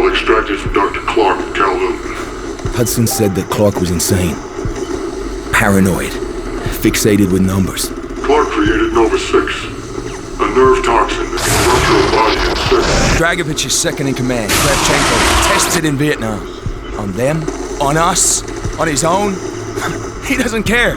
intel extracted from Dr. Clark in Kowloon. Hudson said that Clark was insane. Paranoid. Fixated with numbers. Clark created Nova 6. A nerve toxin that can rupture a body in seconds. Dragovich is second in command. Kravchenko tested in Vietnam. On them? On us? On his own? He doesn't care.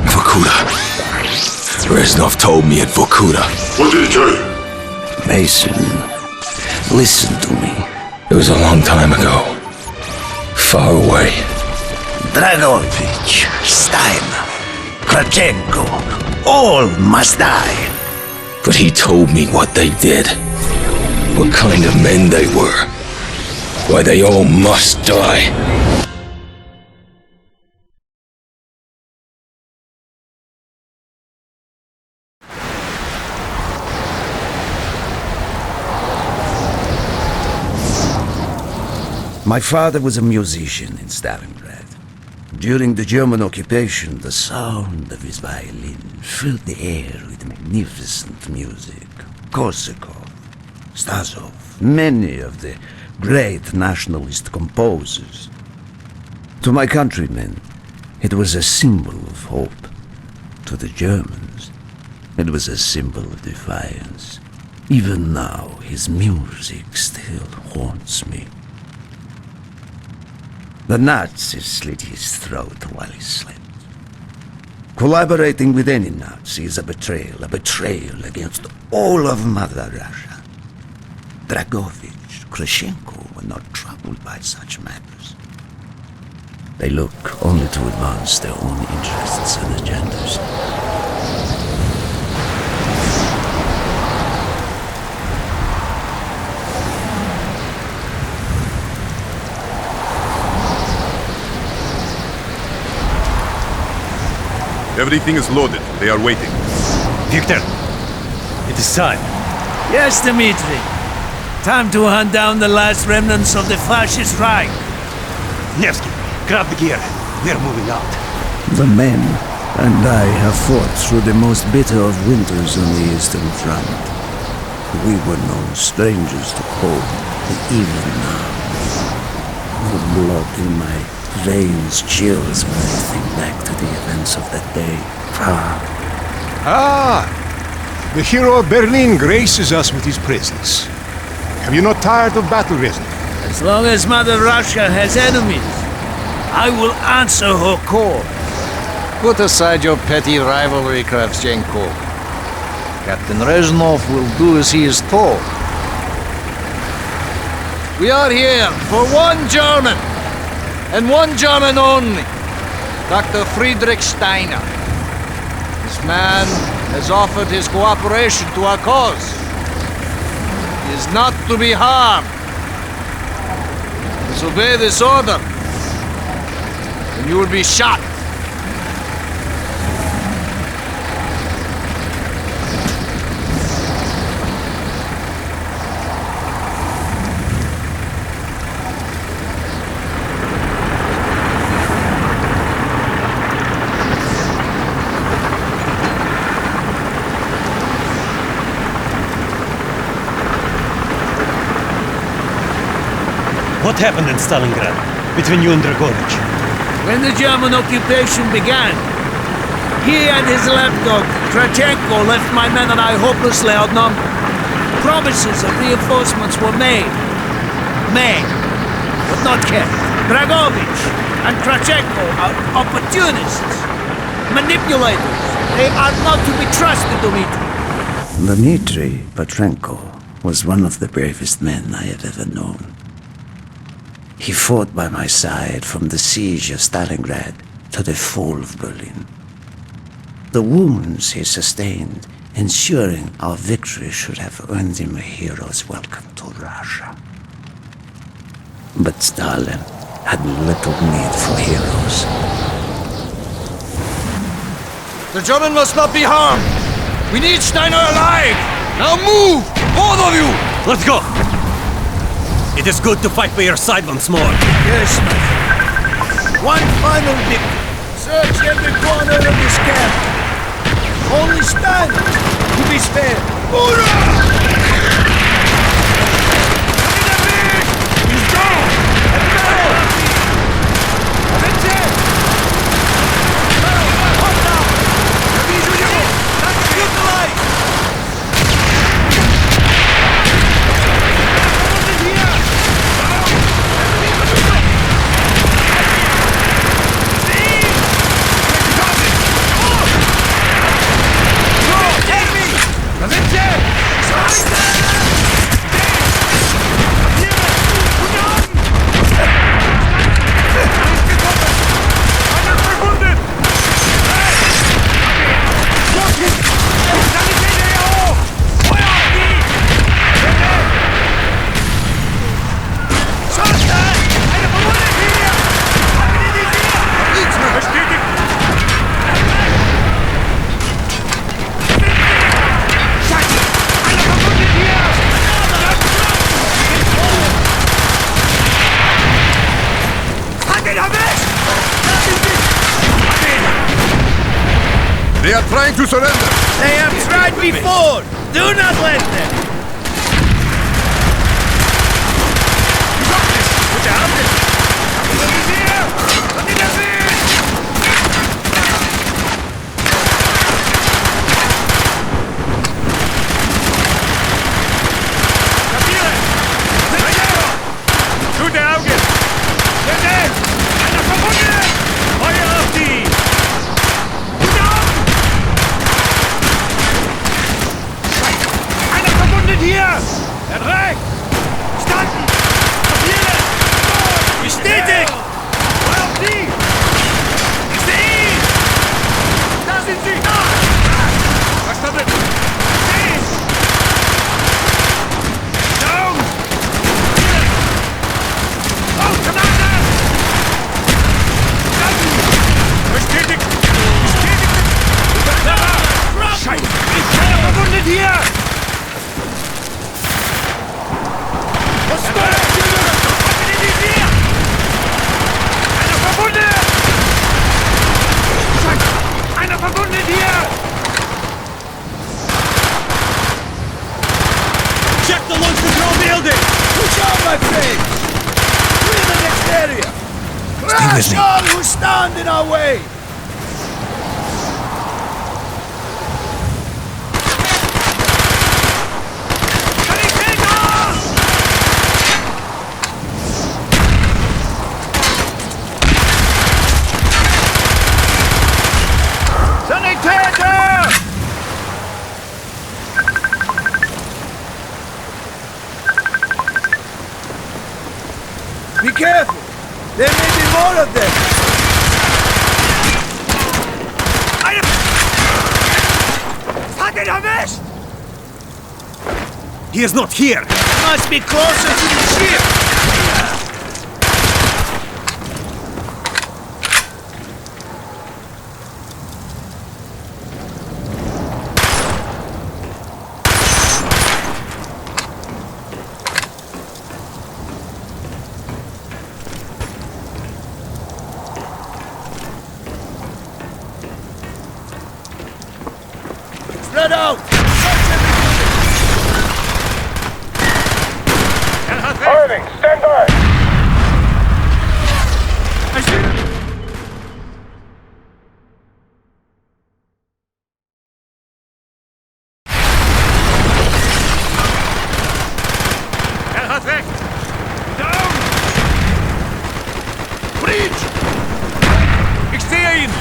Vorkuta. Reznov told me at Vorkuta. What did he tell you? Mason, listen to me. It was a long time ago. Far away. Dragovich, Steiner, Kravchenko, all must die. But he told me what they did. What kind of men they were. Why they all must die. My father was a musician in Stalingrad. During the German occupation, the sound of his violin filled the air with magnificent music. Korsakov, Stasov, many of the great nationalist composers. To my countrymen, it was a symbol of hope. To the Germans, it was a symbol of defiance. Even now, his music still haunts me. The Nazis slit his throat while he slept. Collaborating with any Nazi is a betrayal against all of Mother Russia. Dragovich, Kravchenko were not troubled by such matters. They look only to advance their own interests and agendas. Everything is loaded. They are waiting. Victor, it is time. Yes, Dmitri. Time to hunt down the last remnants of the fascist Reich. Nevsky, grab the gear. We're moving out. The men and I have fought through the most bitter of winters on the Eastern Front. We were no strangers to cold, but even now, the blood in my veins chills when I think back to the events of that day. The hero of Berlin graces us with his presence. Have you not tired of battle, Reznov? As long as Mother Russia has enemies, I will answer her call. Put aside your petty rivalry, Kravchenko. Captain Reznov will do as he is told. We are here for one German, and one German only, Dr. Friedrich Steiner. This man has offered his cooperation to our cause. He is not to be harmed. Disobey this order, and you will be shot. What happened in Stalingrad between you and Dragovich? When the German occupation began, he and his lapdog, Kravchenko, left my men and I hopelessly outnumbered. Promises of reinforcements were made, but not kept. Dragovich and Kravchenko are opportunists, manipulators. They are not to be trusted, Dmitri. Dmitri Petrenko was one of the bravest men I have ever known. He fought by my side from the siege of Stalingrad to the fall of Berlin. The wounds he sustained, ensuring our victory, should have earned him a hero's welcome to Russia. But Stalin had little need for heroes. The German must not be harmed. We need Steiner alive. Now move, both of you. Let's go! It is good to fight by your side once more. Yes, my friend. One final victory. Search every corner of this camp. Only stand to be spared. He's gone! They are trying to surrender. They have tried before! Do not let them! Bestätigt! Auf Sie! Ich sehe ihn! Da sind sie! Verstanden! Down! Oh, Commander! Bestätigt! Bestätigt! Scheiße! Ich bin verwundet hier! Was ist das? Einer verwundet hier! Check the launch control building! Push on, my friend! Clear the next area! Crash all who stand in our way! Be careful! There may be more of them! He is not here! Must be closer to the ship! Spread out! Firing! Stand by! Hat weg! Down! Breach! Ich sehe ihn!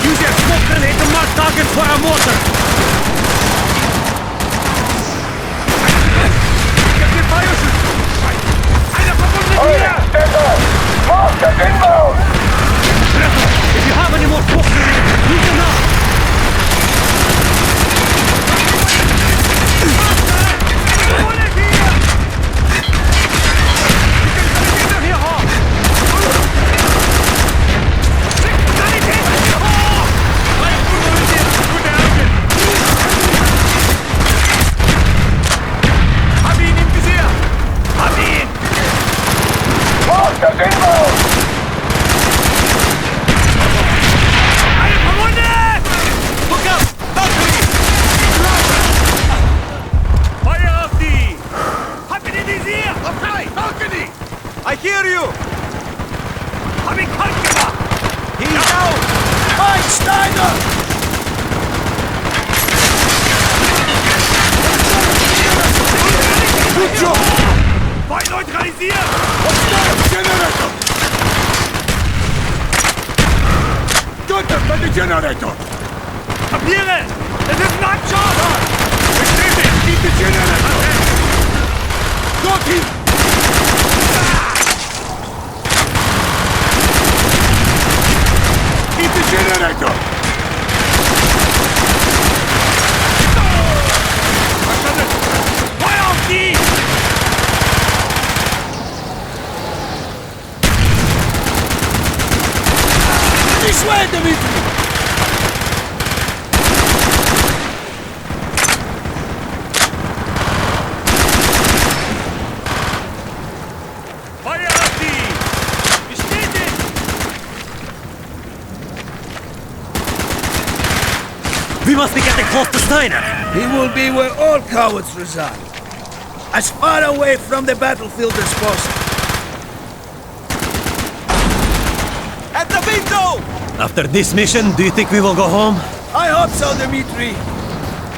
Use your smoke grenade to mark target for our mortar! Get the fire shoot! Einer verwundet hier! Stand by! Markers inbound! If you have any more smoke grenades, use them now! Markers inbound! job! Feind neutralisiert! Generator! Contact by the generator! Kapiere! Es ist ein Anschauer! Bestätigt! Keep the generator! Got him! Keep the generator! Feuer auf die! This way, Dimitri! Feuer auf die! Bestätigt! We must be getting close to Steiner. He will be where all cowards reside. As far away from the battlefield as possible. At the window! After this mission, do you think we will go home? I hope so, Dimitri.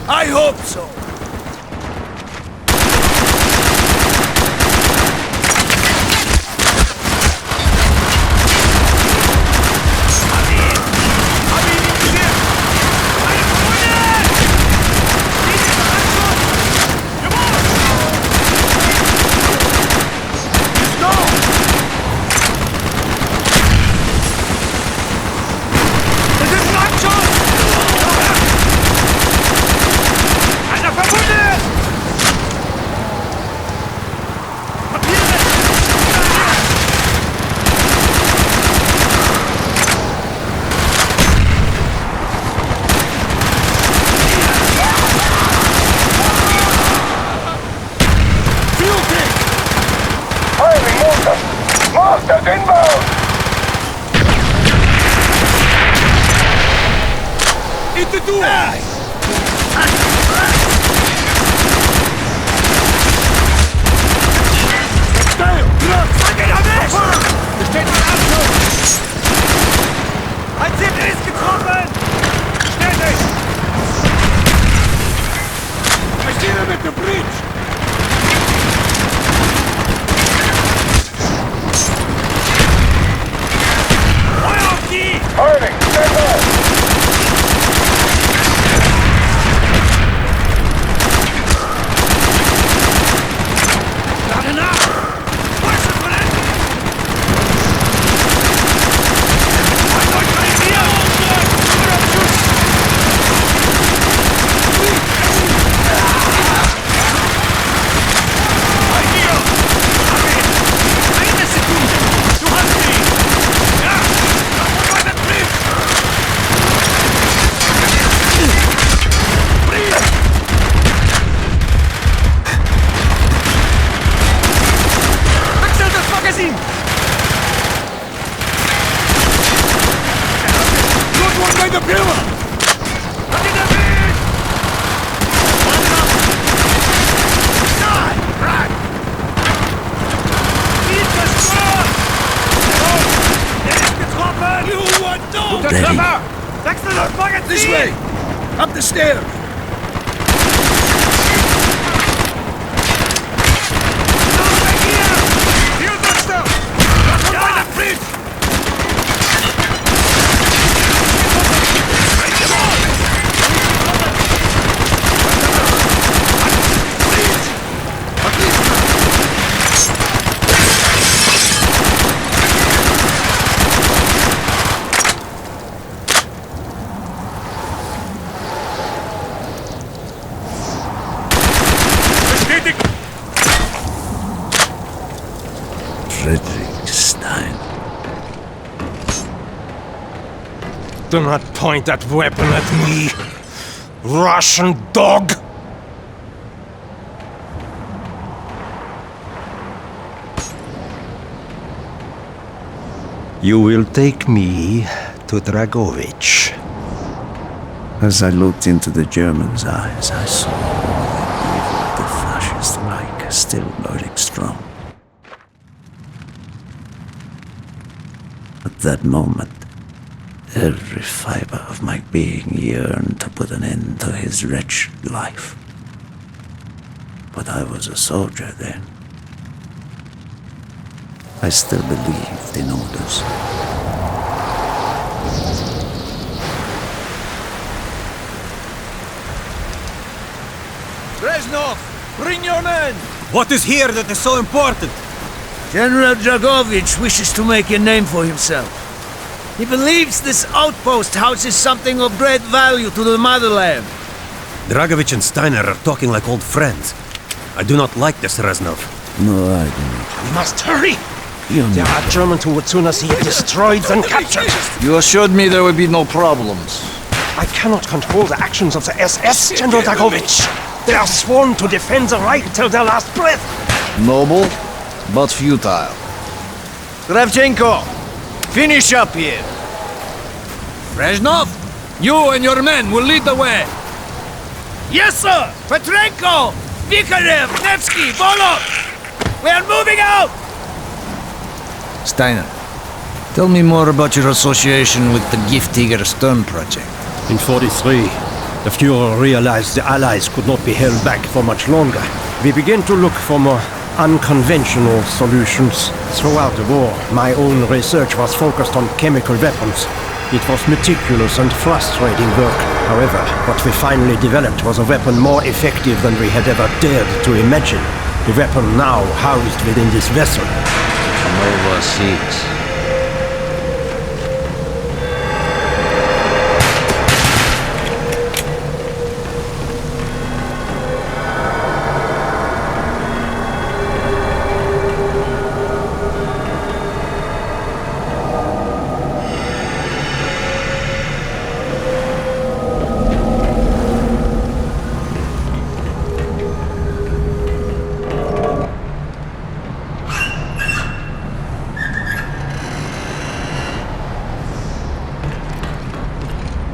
I hope so. This way! Up the stairs! Do not point that weapon at me, Russian dog! You will take me to Dragovich. As I looked into the German's eyes, I saw the evil of the fascist Reich still burning strong. At that moment, every fiber of my being yearned to put an end to his wretched life. But I was a soldier then. I still believed in orders. Reznov, bring your men! What is here that is so important? General Dragovich wishes to make a name for himself. He believes this outpost houses something of great value to the motherland. Dragovich and Steiner are talking like old friends. I do not like this, Reznov. No, I do not. We must hurry! You There know, are Germans who would sooner see it destroyed than captured. You assured me there would be no problems. I cannot control the actions of the SS, General Dragovich. They are sworn to defend the Reich till their last breath. Noble, but futile. Kravchenko, finish up here. Reznov, you and your men will lead the way. Yes, sir! Petrenko! Vikarev! Nevsky! Volok! We are moving out! Steiner, tell me more about your association with the Giftiger Stern project. In 43, the Fuhrer realized the Allies could not be held back for much longer. We began to look for more unconventional solutions. Throughout the war, my own research was focused on chemical weapons. It was meticulous and frustrating work. However, what we finally developed was a weapon more effective than we had ever dared to imagine. The weapon now housed within this vessel. Nova 6.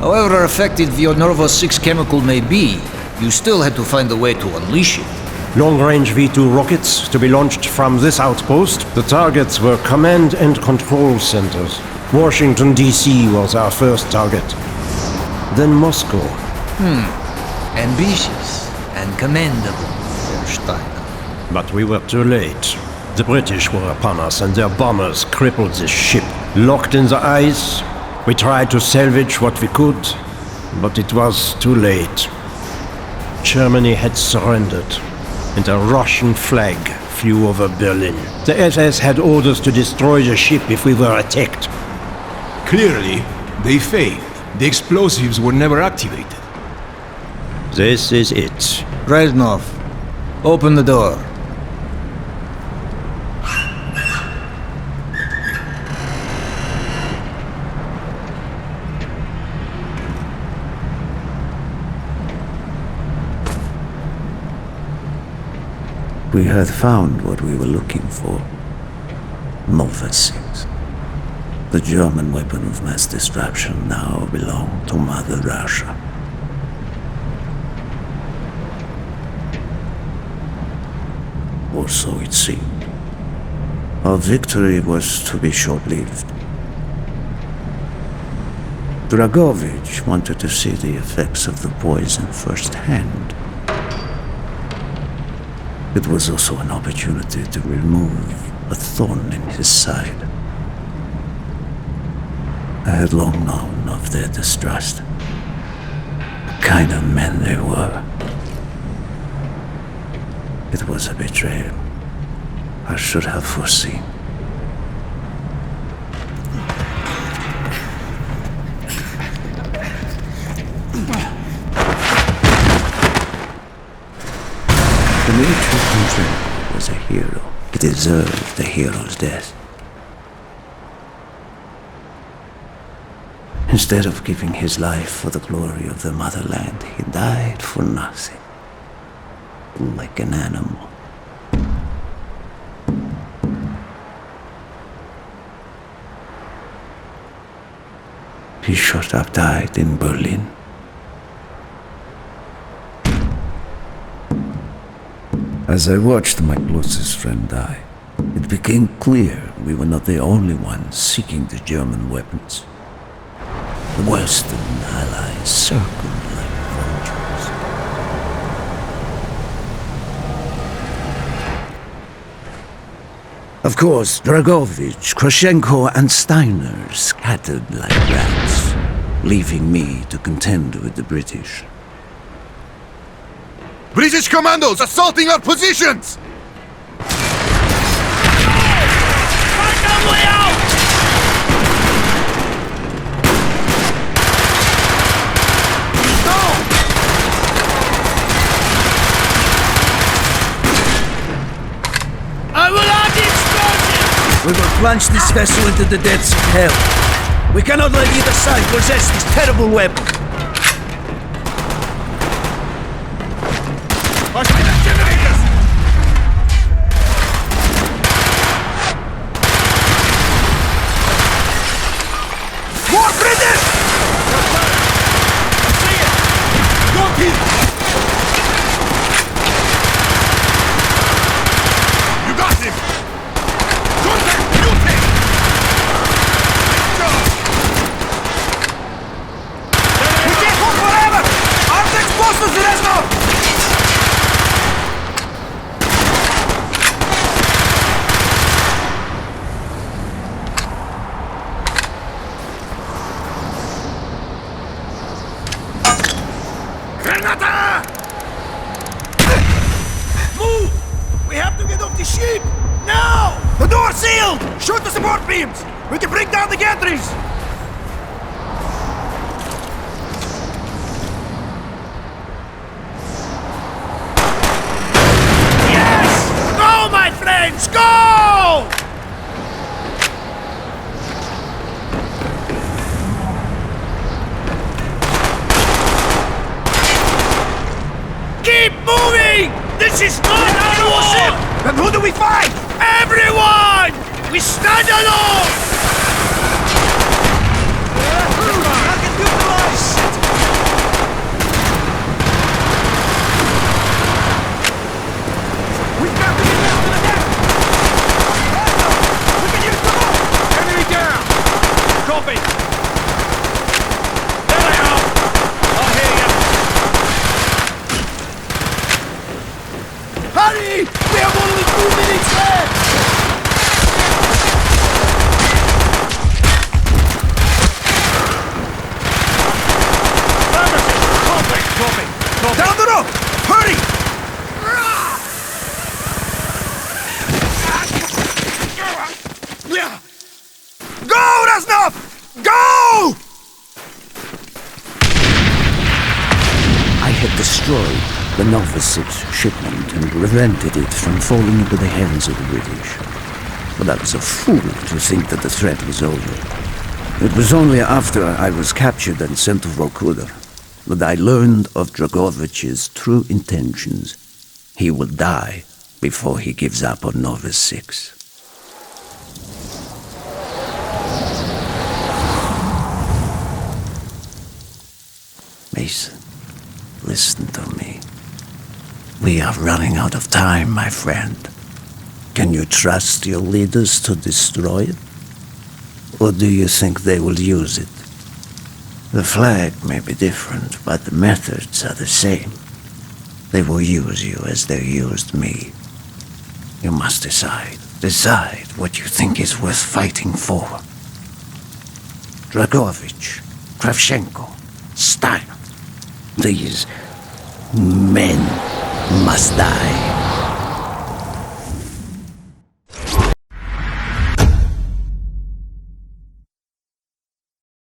However effective your Nova 6 chemical may be, you still had to find a way to unleash it. Long-range V2 rockets to be launched from this outpost. The targets were command and control centers. Washington, D.C. was our first target. Then Moscow. Ambitious and commendable, Herr Steiner. But we were too late. The British were upon us and their bombers crippled the ship. Locked in the ice, we tried to salvage what we could, but it was too late. Germany had surrendered, and a Russian flag flew over Berlin. The SS had orders to destroy the ship if we were attacked. Clearly, they failed. The explosives were never activated. This is it. Reznov, open the door. we had found what we were looking for. Nova 6. The German weapon of mass destruction now belonged to Mother Russia. Or so it seemed. Our victory was to be short-lived. Dragovich wanted to see the effects of the poison firsthand. It was also an opportunity to remove a thorn in his side. I had long known of their distrust, the kind of men they were. It was a betrayal I should have foreseen. The military contractor was a hero. He deserved a hero's death. Instead of giving his life for the glory of the motherland, he died for nothing. Like an animal. He shot up died in Berlin. As I watched my closest friend die, it became clear we were not the only ones seeking the German weapons. The Western Allies circled like vultures. Of course, Dragovich, Krashenko, and Steiner scattered like rats, leaving me to contend with the British. British commandos assaulting our positions! Find a way out! I will add the explosion! We will plunge this vessel into the depths of hell. We cannot let either side possess this terrible weapon. Watch me, the generators! More British! I see it! Go, Keith! You got him! Gunther, you take! We can't hold forever! Arms explosives, Reznov! Move! We have to get off the ship! Now! The door's sealed! Shoot the support beams! We can bring down the gantries! Yes! Go, my friends! Go! Keep moving! This is not our war! Then who do we fight? Everyone! We stand alone! We've got to get down to the deck! We can use the boat! Enemy down! Copy! There they are! I'll hear you! Hurry! We have only 2 minutes left! Down the rope! Hurry! Go, Reznov! Go! I had destroyed the Nova 6 shipment and prevented it from falling into the hands of the British. But I was a fool to think that the threat was over. It was only after I was captured and sent to Vorkuta that I learned of Dragovich's true intentions. He will die before he gives up on Nova 6. Mason, listen to me. We are running out of time, my friend. Can you trust your leaders to destroy it? Or do you think they will use it? The flag may be different, but the methods are the same. They will use you as they used me. You must decide. Decide what you think is worth fighting for. Dragovich, Kravchenko, Steiner. These men must die.